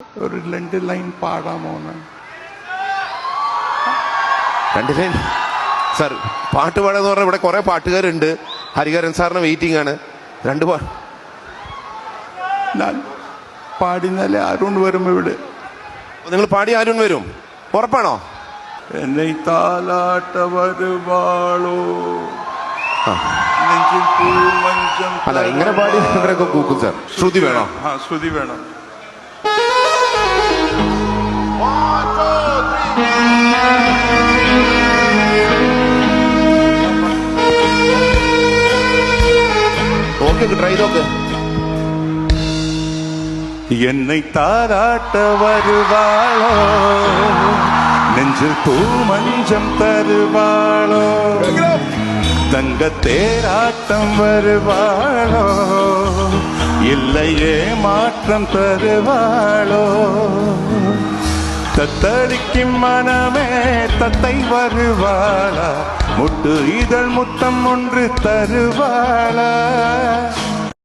ഒരു 2 line പാടാമോന്ന്? 2 line sir? പാട്ട് പാടാന്ന് പറഞ്ഞാൽ ഇവിടെ കുറെ പാട്ടുകാരുണ്ട്. ഹരിഹരൻ സാറിന് വെയിറ്റിംഗ് ആണ്. 2 ഞാൻ പാടിനാലേ അരുൺ വരും ഇവിടെ. നിങ്ങൾ പാടി അരുൺ വരും, ഉറപ്പാണോ? എന്നെ താലാട്ട വരുവാളോ നെഞ്ചിൽ പൂമഞ്ചം. അല്ല, ഇങ്ങനെ പാടി ഇവരൊക്കെ കൂക്കും സാർ. ശ്രുതി വേണോ? ആ, ശ്രുതി വേണം. ഓക്കെ, ട്രൈ നോക്ക്. என்னை தாராட்ட வருவாளோ நெஞ்சில் பூமஞ்சம் தருவாளோ தங்க தேராட்டம் வருவாளோ இல்லையே மாற்றம் தருவாளோ தத்தளிக்கும் மனமே தத்தை வருவாளா முட்டு இதழ் முத்தம் ஒன்று தருவாளா